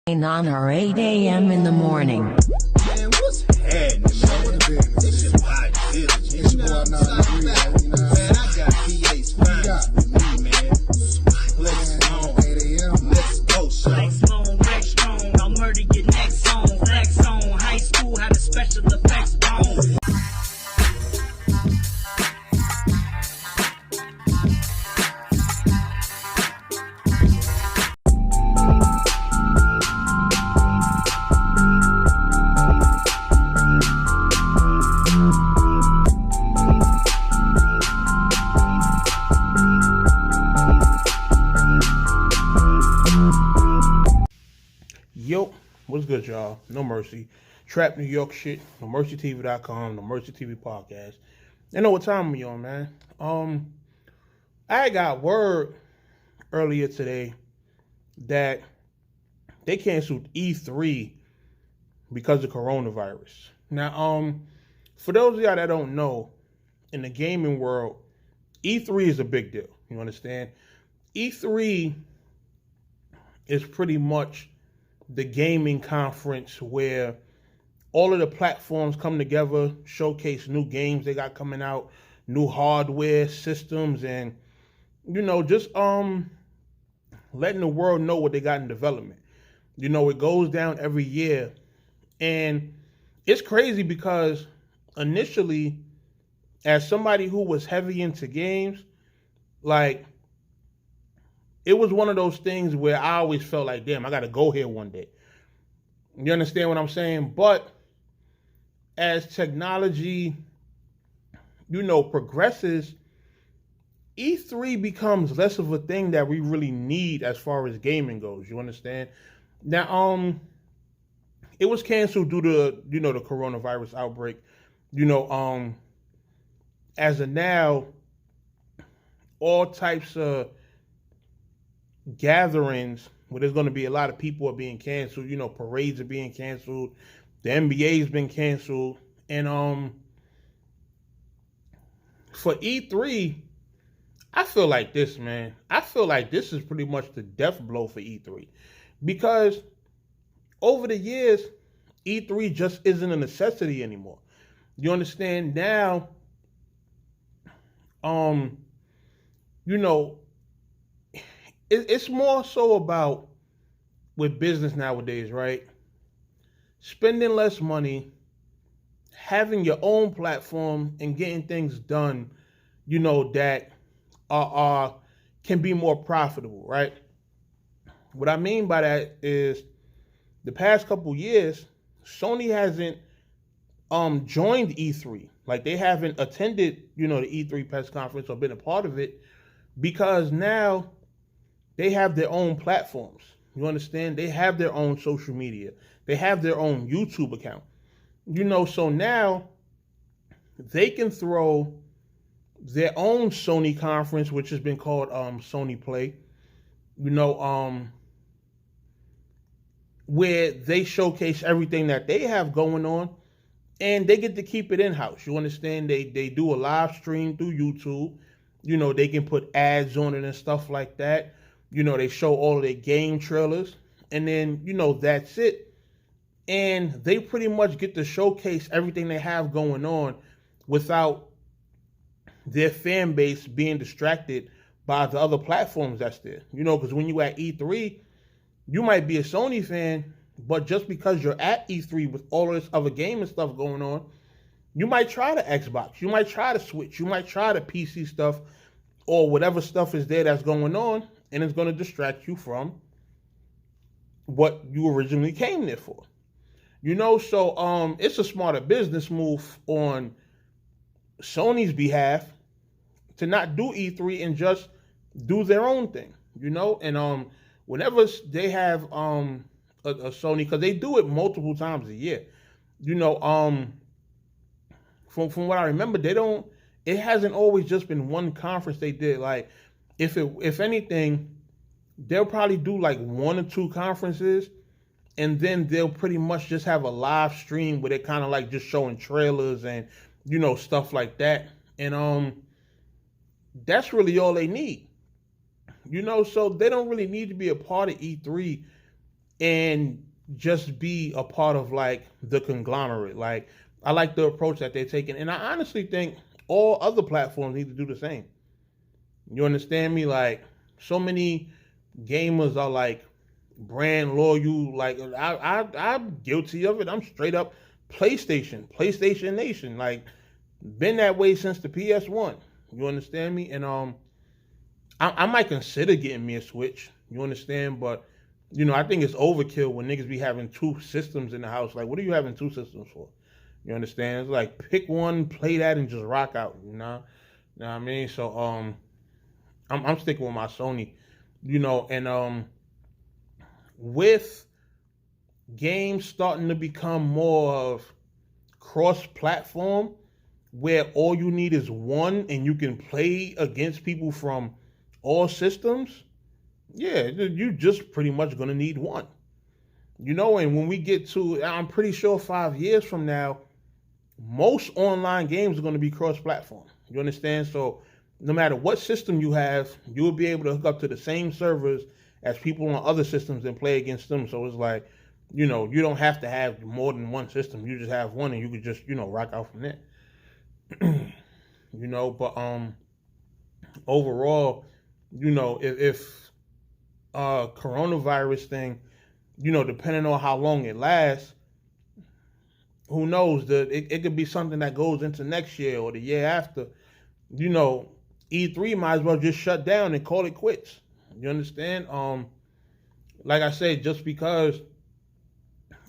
ANON or 8 a.m. in the morning. Man, what's happening, man? This is my business. You know, man, I got PA's finest with me, man. Let's go, son. Flex on, I'll murder your next song. Flex on, high school had a special effects on. Yo, what's good, y'all? No Mercy. Trap New York shit. NoMercyTV.com, NoMercyTV Podcast. You know what time we on, man. I got word earlier today that they canceled E3 because of coronavirus. Now, for those of y'all that don't know, in the gaming world, E3 is a big deal. You understand? E3 is pretty much the gaming conference where all of the platforms come together, showcase new games they got coming out, new hardware systems, and just letting the world know what they got in development. It goes down every year, and it's crazy because initially, as somebody who was heavy into games, it was one of those things where I always felt like, damn, I got to go here one day. You understand what I'm saying? But as technology, progresses, E3 becomes less of a thing that we really need as far as gaming goes. You understand? Now, it was canceled due to, the coronavirus outbreak. As of now, all types of gatherings where there's going to be a lot of people are being canceled. Parades are being canceled. The NBA's been canceled. And for E3, I feel like this, man. I feel like this is pretty much the death blow for E3. Because over the years, E3 just isn't a necessity anymore. You understand? Now, it's more so about, with business nowadays, right? Spending less money, having your own platform, and getting things done, that can be more profitable, right? What I mean by that is the past couple years, Sony hasn't joined E3. Like, they haven't attended, the E3 press conference or been a part of it, because now they have their own platforms. You understand? They have their own social media. They have their own YouTube account. So now they can throw their own Sony conference, which has been called Sony Play, where they showcase everything that they have going on, and they get to keep it in-house. You understand? They do a live stream through YouTube. They can put ads on it and stuff like that. They show all of their game trailers, and then, that's it. And they pretty much get to showcase everything they have going on without their fan base being distracted by the other platforms that's there. Because when you at E3, you might be a Sony fan, but just because you're at E3 with all of this other gaming stuff going on, you might try the Xbox, you might try the Switch, you might try the PC stuff, or whatever stuff is there that's going on, and it's going to distract you from what you originally came there for. So it's a smarter business move on Sony's behalf to not do E3 and just do their own thing, and whenever they have a Sony, because they do it multiple times a year, from what I remember, it hasn't always just been one conference they did. Like, if anything, they'll probably do like one or two conferences, and then they'll pretty much just have a live stream where they're kind of like just showing trailers and stuff like that. And that's really all they need. So they don't really need to be a part of E3 and just be a part of like the conglomerate. Like, I like the approach that they're taking, and I honestly think all other platforms need to do the same. You understand me? Like, so many gamers are like brand loyal. Like, I'm guilty of it. I'm straight up PlayStation Nation. Like, been that way since the PS1. You understand me? And I might consider getting me a Switch. You understand? But I think it's overkill when niggas be having two systems in the house. Like, what are you having two systems for? You understand? It's like, pick one, play that, and just rock out. You know what I mean? So I'm sticking with my Sony. And with games starting to become more of cross-platform, where all you need is one and you can play against people from all systems, yeah, you just pretty much gonna need one. And when we get to, I'm pretty sure 5 years from now, most online games are gonna be cross-platform. You understand? So no matter what system you have, you will be able to hook up to the same servers as people on other systems and play against them. So it's like, you don't have to have more than one system. You just have one and you could just, rock out from there. But overall, if coronavirus thing, depending on how long it lasts, who knows? It could be something that goes into next year or the year after. E3 might as well just shut down and call it quits. You understand? Like I said, just because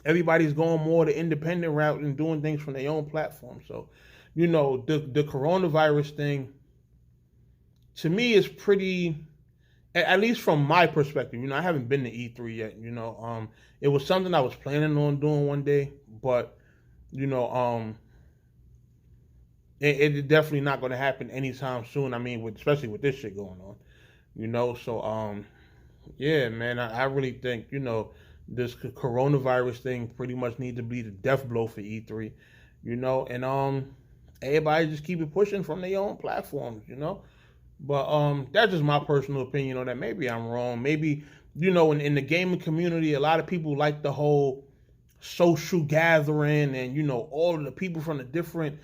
everybody's going more the independent route and doing things from their own platform. So, the coronavirus thing, to me, is pretty, at least from my perspective. I haven't been to E3 yet. It was something I was planning on doing one day, but it's definitely not going to happen anytime soon. I mean, especially with this shit going on. So yeah, man, I really think this coronavirus thing pretty much needs to be the death blow for E3. And everybody just keep it pushing from their own platforms. But that's just my personal opinion on that. Maybe I'm wrong. Maybe in the gaming community, a lot of people like the whole social gathering and all of the people from the different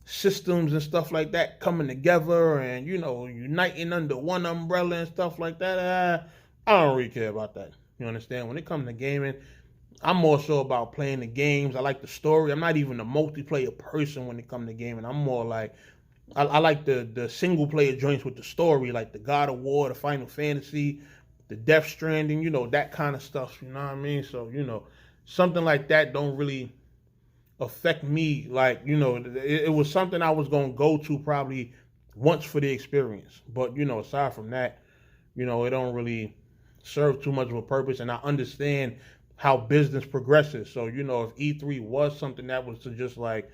systems and stuff like that coming together and uniting under one umbrella and stuff like that. I don't really care about that. You understand? When it comes to gaming, I'm more so about playing the games. I like the story. I'm not even a multiplayer person when it comes to gaming. I'm more like, I like the single player joints with the story, like the God of War, the Final Fantasy, the Death Stranding, that kind of stuff. You know what I mean? So something like that don't really affect me. Like, it was something I was going to go to probably once for the experience. But, aside from that, it don't really serve too much of a purpose. And I understand how business progresses. So, if E3 was something that was to just like,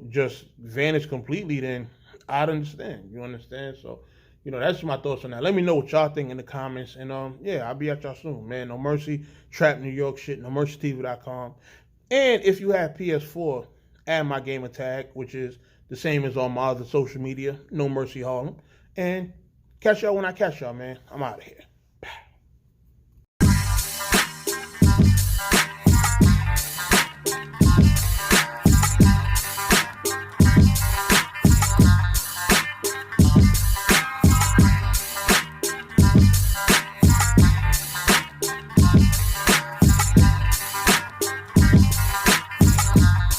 just vanish completely, then I'd understand. You understand? So, that's my thoughts on that. Let me know what y'all think in the comments. And yeah, I'll be at y'all soon, man. No Mercy, Trap New York shit, NoMercyTV.com. And if you have PS4, add my gamer tag, which is the same as on my other social media, No Mercy Harlem. And catch y'all when I catch y'all, man. I'm out of here.